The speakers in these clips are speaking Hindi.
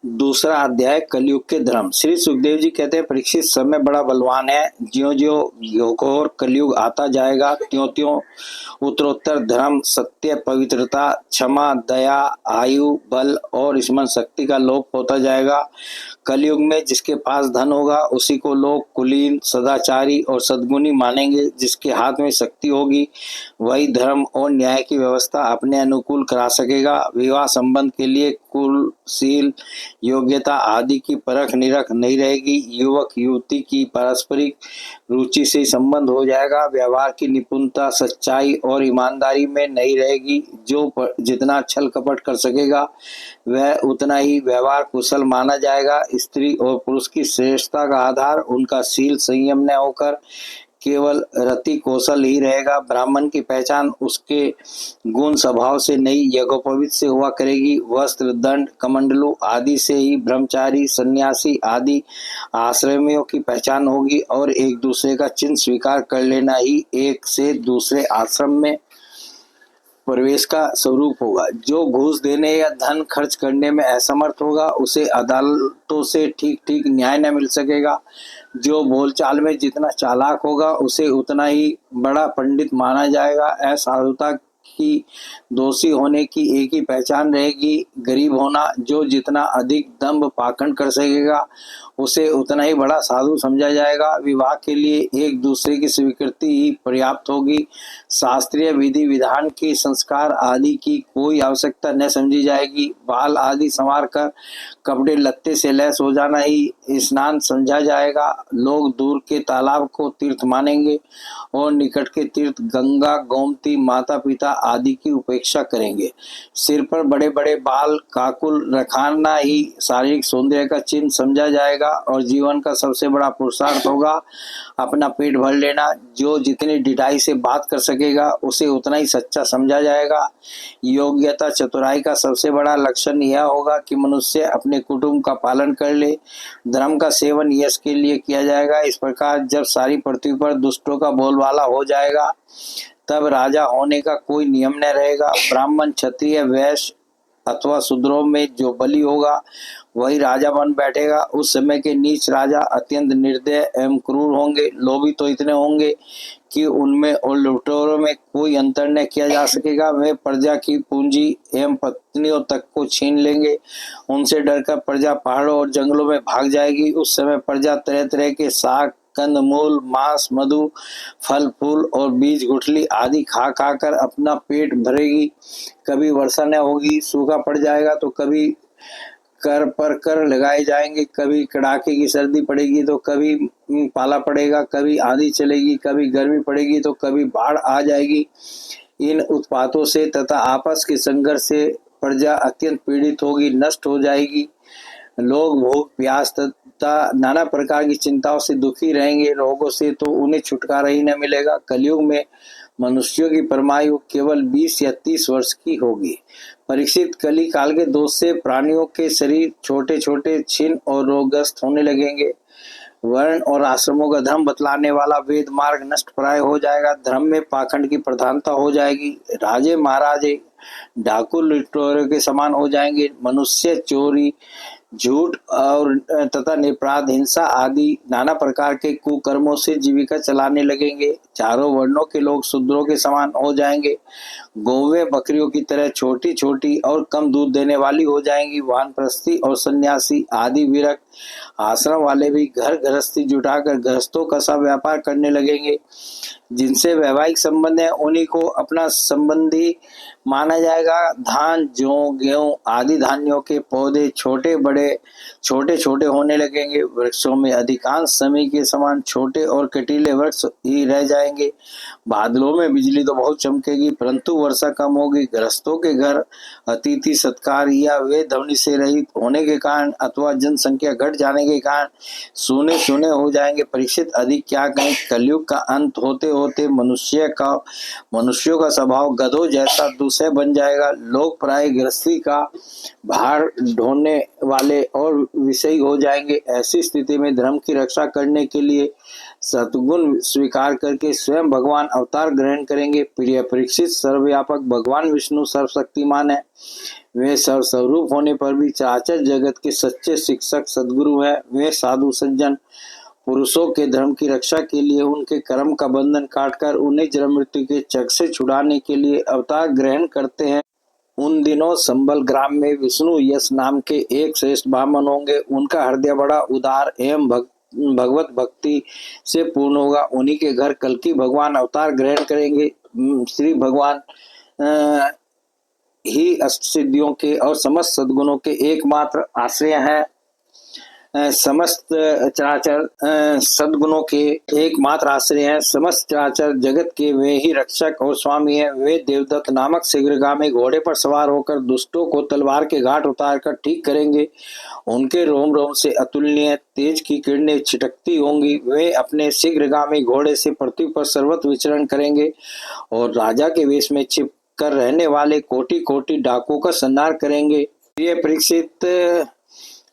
दूसरा अध्याय कलयुग के धर्म। श्री सुखदेव जी कहते हैं, परीक्षित समय बड़ा बलवान है। ज्यो ज्यो घोर कलयुग आता जाएगा, त्यों त्यों उत्तरोत्तर धर्म, सत्य, पवित्रता, क्षमा, दया, आयु, बल और स्मरण शक्ति का लोप होता जाएगा। कलयुग में जिसके पास धन होगा उसी को लोग कुलीन, सदाचारी और सद्गुणी मानेंगे। जिसके हाथ में शक्ति होगी वही धर्म और न्याय की व्यवस्था अपने अनुकूल करा सकेगा। विवाह संबंध के लिए कुल, शील, योग्यता आदि की परख निरख नहीं रहेगी। युवक युवती की पारस्परिक रुचि से संबंध हो जाएगा। व्यवहार की निपुणता, सच्चाई और ईमानदारी में नहीं रहेगी। जो जितना छल कपट कर सकेगा वह उतना ही व्यवहार कुशल माना जाएगा। स्त्री और पुरुष की श्रेष्ठता का आधार उनका शील संयम न होकर केवल रति कौशल ही रहेगा। ब्राह्मण की पहचान उसके गुण स्वभाव से नहीं, यज्ञोपवीत से हुआ करेगी। वस्त्र, दंड, कमंडलू आदि से ही ब्रह्मचारी, सन्यासी आदि आश्रमियों की पहचान होगी और एक दूसरे का चिन्ह स्वीकार कर लेना ही एक से दूसरे आश्रम में प्रवेश का स्वरूप होगा। जो घूस देने या धन खर्च करने में असमर्थ होगा उसे अदालतों से ठीक ठीक न्याय न मिल सकेगा। जो बोलचाल में जितना चालाक होगा उसे उतना ही बड़ा पंडित माना जाएगा। असाधुता की दोषी होने की एक ही पहचान रहेगी, गरीब होना। जो जितना अधिक दंभ पाखंड कर सकेगा उसे उतना ही बड़ा साधु समझा जाएगा। विवाह के लिए एक दूसरे की स्वीकृति ही पर्याप्त होगी। शास्त्रीय विधि विधान की, संस्कार आदि की कोई आवश्यकता न समझी जाएगी। बाल आदि संवार कर कपड़े लत्ते से लैस हो जाना ही स्नान समझा जाएगा। लोग दूर के तालाब को तीर्थ मानेंगे और निकट के तीर्थ गंगा, गोमती, माता पिता आदि की उपेक्षा करेंगे। सिर पर बड़े बड़े बाल, काकुल रखाना ही शारीरिक सौंदर्य का चिन्ह समझा जाएगा और जीवन का सबसे बड़ा पुरुषार्थ होगा अपना पेट भर लेना। जो जितनी ढिठाई से बात कर सकेगा उसे उतना ही सच्चा समझा जाएगा। योग्यता, चतुराई का सबसे बड़ा लक्षण यह होगा कि मनुष्य अपने कुटुंब का पालन कर ले। धर्म का सेवन यश के लिए किया जाएगा। इस प्रकार जब सारी पृथ्वी पर दुष्टों का बोलबाला हो जाएगा तब राजा होने का कोई नियम न रहेगा। ब्राह्मण, क्षत्रिय, वैश्य अथवा शूद्रों में जो बली होगा वही राजा बन बैठेगा। उस समय के नीच राजा अत्यंत निर्दय एवं क्रूर होंगे। लोभी तो इतने होंगे कि उनमें और लुटेरों में कोई अंतर न किया जा सकेगा। वे प्रजा की पूंजी एवं पत्नियों तक को छीन लेंगे। उनसे डरकर प्रजा पहाड़ों और जंगलों में भाग जाएगी। उस समय प्रजा तरह तरह के साग, कंदमूल, मांस, मधु, फल फूल और बीज गुठली आदि खा खा कर अपना पेट भरेगी। कभी वर्षा न होगी, सूखा पड़ जाएगा तो कभी कर पर कर लगाए जाएंगे। कभी कड़ाके की सर्दी पड़ेगी तो कभी पाला पड़ेगा। कभी आंधी चलेगी, कभी गर्मी पड़ेगी तो कभी बाढ़ आ जाएगी। इन उत्पातों से तथा आपस के संघर्ष से प्रजा अत्यंत पीड़ित होगी, नष्ट हो जाएगी। लोग भूख, प्यास तथा नाना प्रकार की चिंताओं से दुखी रहेंगे। रोगों से तो उन्हें छुटकारा ही न मिलेगा। कलयुग में मनुष्यों की परमायु केवल 20 या 30 वर्ष की होगी। परीक्षित, कली काल के दोष से प्राणियों के शरीर छोटे छोटे, छिन्न और रोगग्रस्त होने लगेंगे। वर्ण और आश्रमों का धर्म बतलाने वाला वेद मार्ग नष्ट प्राय हो जाएगा। धर्म में पाखंड की प्रधानता हो जाएगी। राजे महाराजे डाकू लुटेरों के समान हो जाएंगे। मनुष्य चोरी, झूठ और तथा निपराध, हिंसा आदि नाना प्रकार के कुकर्मों से जीविका चलाने लगेंगे। चारों वर्णों के लोग शूद्रों के समान हो जाएंगे। गौवें बकरियों की तरह छोटी छोटी और कम दूध देने वाली हो जाएंगी। वानप्रस्थी और सन्यासी आदि विरक्त आश्रम वाले भी घर गृहस्थी जुटाकर गृहस्थों का सा व्यापार करने लगेंगे। जिनसे वैवाहिक संबंध है उन्हीं को अपना संबंधी माना जाएगा। धान, जौ, गेहूं आदि धान्यों के पौधे छोटे छोटे होने लगेंगे। वृक्षों में अधिकांश समय के समान छोटे और कटीले वृक्ष ही रह जाएंगे। बादलों में बिजली तो बहुत चमकेगी परंतु वर्षा कम होगी। गृहस्थों के घर अतिथि सत्कार या वे ध्वनि से रहित होने के कारण अथवा जनसंख्या घट जाने के कारण सुने सुने हो जाएंगे। परीक्षित, अधिक क्या कहें, कलयुग का अंत होते होते मनुष्यों का स्वभाव गधों जैसा दूसरे बन जाएगा। लोग प्राय गृहस्थी का भार ढोने वाले और विषयी हो जाएंगे। ऐसी स्थिति में धर्म की रक्षा करने के लिए सद्गुण स्वीकार करके स्वयं भगवान अवतार ग्रहण करेंगे। प्रिय परीक्षित, सर्वव्यापक भगवान विष्णु सर्वशक्तिमान है। वे सर्वस्वरूप होने पर भी चराचर जगत के सच्चे शिक्षक सद्गुरु हैं। वे साधु सज्जन पुरुषों के धर्म की रक्षा के लिए उनके कर्म का बंधन काटकर उन्हें जन्म मृत्यु के चक से छुड़ाने के लिए अवतार ग्रहण करते हैं। उन दिनों संबल ग्राम में विष्णु यश नाम के एक श्रेष्ठ ब्राह्मण होंगे। उनका हृदय बड़ा उदार एवं भगवत भक्ति से पूर्ण होगा। उन्हीं के घर कल्कि भगवान अवतार ग्रहण करेंगे। श्री भगवान ही अष्टसिद्धियों के और समस्त सद्गुणों के एकमात्र आश्रय हैं। समस्त चराचर सद्गुणों के एकमात्र आश्रय हैं। समस्त चराचर जगत के वे ही रक्षक और स्वामी हैं। वे देवदत्त नामक शीघ्रगामी घोड़े पर सवार होकर दुष्टों को तलवार के घाट उतारकर ठीक करेंगे। उनके रोम रोम से अतुलनीय तेज की किरणें छिटकती होंगी। वे अपने शीघ्रगामी घोड़े से पृथ्वी पर सर्वत्र विचरण करेंगे और राजा के वेश में छिप कर रहने वाले कोटि कोटि डाकुओं का संहार करेंगे। ये परीक्षित,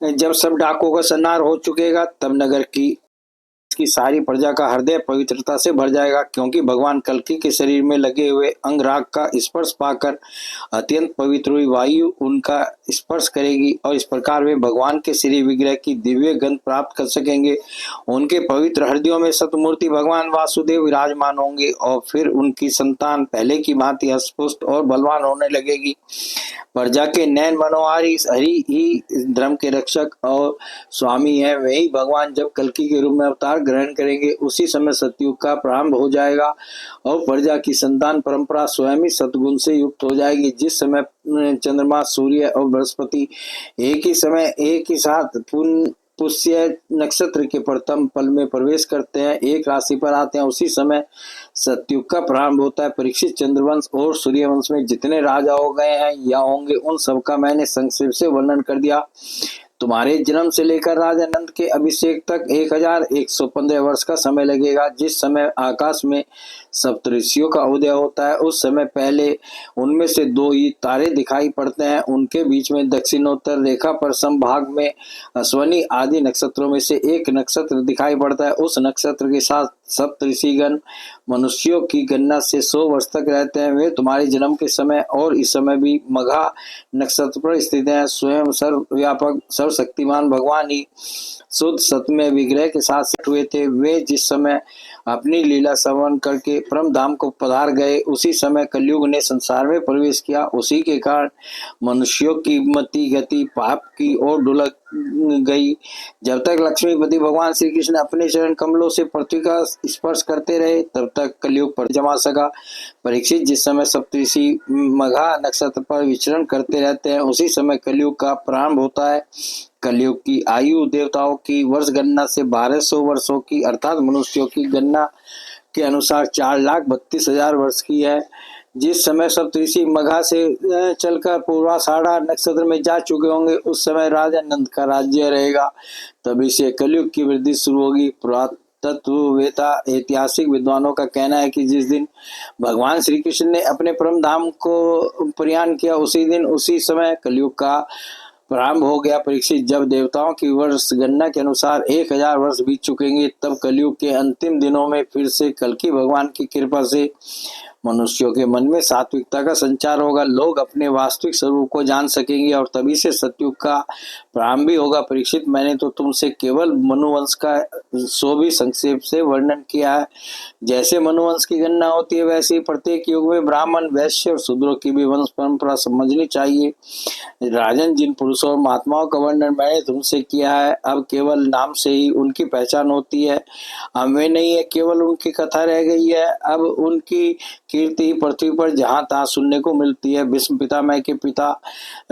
जब सब डाकुओं का संहार हो चुकेगा तब नगर की सारी प्रजा का हृदय पवित्रता से भर जाएगा, क्योंकि भगवान कल्कि के शरीर में लगे हुए अंगराग का स्पर्श पाकर अत्यंत पवित्र हुई वायु उनका स्पर्श करेगी और इस प्रकार वे भगवान के श्री विग्रह की दिव्य गंध प्राप्त कर सकेंगे। उनके पवित्र हृदयों में सतमूर्ति भगवान वासुदेव विराजमान होंगे और फिर उनकी संतान पहले की भांति हष्टपुष्ट और बलवान होने लगेगी। प्रजा के नैन मनोहारी हरि ही धर्म के रक्षक और स्वामी है। वही भगवान जब कल्कि के रूप में अवतार ग्रहण करेंगे उसी समय सतयुग का प्रारंभ हो जाएगा और प्रजा की संतान परंपरा स्वयं ही सतगुण से युक्त हो जाएगी। जिस समय चंद्रमा, सूर्य और बृहस्पति एक ही समय एक ही साथ पुष्य नक्षत्र के प्रथम पल में प्रवेश करते हैं, एक राशि पर आते हैं, उसी समय सतयुग का प्रारंभ होता है। परीक्षित, चंद्रवंश और सूर्यवंश में जितने राजा हो गए हैं या होंगे उन सबका मैंने संक्षेप से वर्णन कर दिया। तुम्हारे जन्म से लेकर राजा नंद के अभिषेक तक 1115 वर्ष का समय लगेगा। जिस समय आकाश में सप्तऋषियों का उदय होता है उस समय पहले उनमें से दो ही तारे दिखाई पड़ते हैं। उनके बीच में दक्षिणोत्तर रेखा पर संभाग में अश्वनी आदि नक्षत्रों में से एक नक्षत्र दिखाई पड़ता है। उस नक्षत्र के साथ सप्तऋषिगण मनुष्यों की गणना से 100 वर्ष तक रहते हैं। वे तुम्हारे जन्म के समय और इस समय भी मघा नक्षत्र पर स्थित हैं। स्वयं सर्वव्यापक सर्वशक्तिमान भगवान ही शुद्ध सत्य विग्रह के साथ सेट हुए थे। वे जिस समय अपनी लीला श्रवण करके परम धाम को पधार गए उसी समय कलयुग ने संसार में प्रवेश किया। उसी के कारण मनुष्यों की मति गति पाप की ओर ढुलक गई। जब तक लक्ष्मीपति भगवान श्री कृष्ण अपने चरण कमलों से पृथ्वी का स्पर्श करते रहे तब तक कलयुग पर जमा सका। परीक्षित, जिस समय सप्तऋषि मघा नक्षत्र पर विचरण करते रहते हैं उसी समय कलयुग का प्रारंभ होता है। कलयुग की आयु देवताओं की वर्ष गणना से 1200 वर्षों की अर्थात मनुष्यों की गणना के अनुसार 4,32,000 वर्ष की है। जिस समय सप्तऋषि मघा से चलकर पूर्वाषाढ़ा नक्षत्र में जा चुके होंगे उस समय राजा नंद का राज्य रहेगा। तभी से कलयुग की वृद्धि शुरू होगी। तत्ववेता ऐतिहासिक विद्वानों का कहना है कि जिस दिन भगवान श्री कृष्ण ने अपने परम धाम को प्रयाण किया उसी दिन उसी समय कलयुग का प्रारंभ हो गया। परीक्षित, जब देवताओं की वर्ष गणना के अनुसार 1000 वर्ष बीत चुकेंगे तब कलयुग के अंतिम दिनों में फिर से कल्कि भगवान की कृपा से मनुष्यों के मन में सात्विकता का संचार होगा। लोग अपने वास्तविक स्वरूप को जान सकेंगे और तभी से सतयुग का प्रारंभ भी होगा। परीक्षित, मैंने तो तुमसे केवल मनुवंश का सो भी संक्षेप से वर्णन किया है। जैसे मनुवंश की गणना होती है वैसे ही प्रत्येक युग में ब्राह्मण, वैश्य और शूद्रों की भी वंश परंपरा समझनी चाहिए। राजन, जिन पुरुषों और महात्माओं का वर्णन मैंने तुमसे किया है अब केवल नाम से ही उनकी पहचान होती है। अब वे नहीं है, केवल उनकी कथा रह गई है। अब उनकी कीर्ति पृथ्वी पर जहाँ तहाँ सुनने को मिलती है। भीष्म पितामह के पिता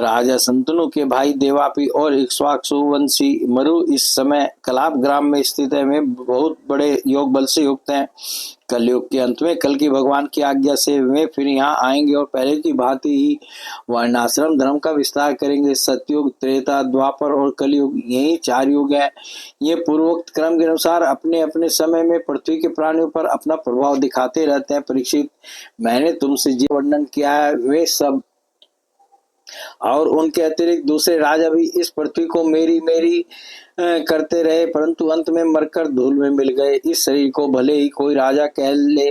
राजा शंतनु के भाई देवापी और इक्ष्वाकु वंशी मरु इस समय कलाप ग्राम में स्थित है। वे बहुत बड़े योग बल से युक्त हैं। कलयुग के अंत में कल्कि भगवान की आज्ञा से वे फिर यहाँ आएंगे और पहले की भांति ही वर्णाश्रम धर्म का विस्तार करेंगे। सतयुग, त्रेता, द्वापर और कलयुग यही 4 युग हैं। ये पूर्वोक्त क्रम के अनुसार अपने अपने समय में पृथ्वी के प्राणियों पर अपना प्रभाव दिखाते रहते हैं। परीक्षित, मैंने तुमसे जो वर्णन किया है वे सब और उनके अतिरिक्त दूसरे राजा भी इस पृथ्वी को मेरी मेरी करते रहे, परंतु अंत में मरकर धूल में मिल गए। इस शरीर को भले ही कोई राजा कह ले,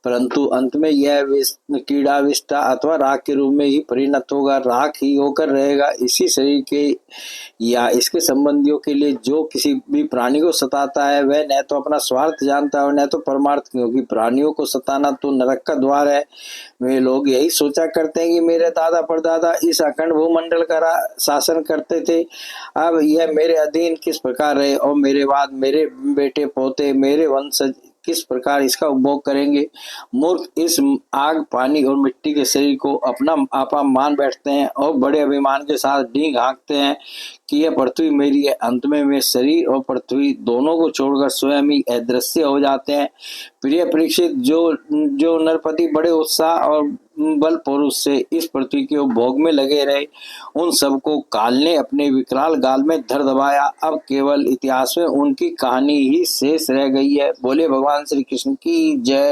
परंतु अंत में यह कीड़ा विष्ठा अथवा राख के रूप में ही परिणत होगा, राख ही होकर रहेगा। इसी शरीर के या इसके संबंधियों के लिए जो किसी भी प्राणी को सताता है, वह न तो अपना स्वार्थ जानता है और न तो परमार्थ, क्योंकि प्राणियों को सताना तो नरक का द्वार है। वे लोग यही सोचा करते हैं कि मेरे दादा परदादा इस अखंड भूमंडल का शासन करते थे, अब यह मेरे अधीन किस प्रकार रहे और मेरे बाद मेरे बेटे पोते, मेरे वंशज किस प्रकार इसका उपभोग करेंगे। मूर्ख इस आग, पानी और मिट्टी के शरीर को अपना आपा मान बैठते हैं और बड़े अभिमान के साथ डींग हाँकते हैं कि यह पृथ्वी मेरी है। अंत में वे शरीर और पृथ्वी दोनों को छोड़कर स्वयं ही अदृश्य हो जाते हैं। प्रिय परीक्षित, जो नरपति बड़े उत्साह और बल पुरुष से इस पृथ्वी के उपभोग में लगे रहे, उन सबको काल ने अपने विकराल गाल में धर दबाया। अब केवल इतिहास में उनकी कहानी ही शेष रह गई है। बोले भगवान श्री कृष्ण की जय।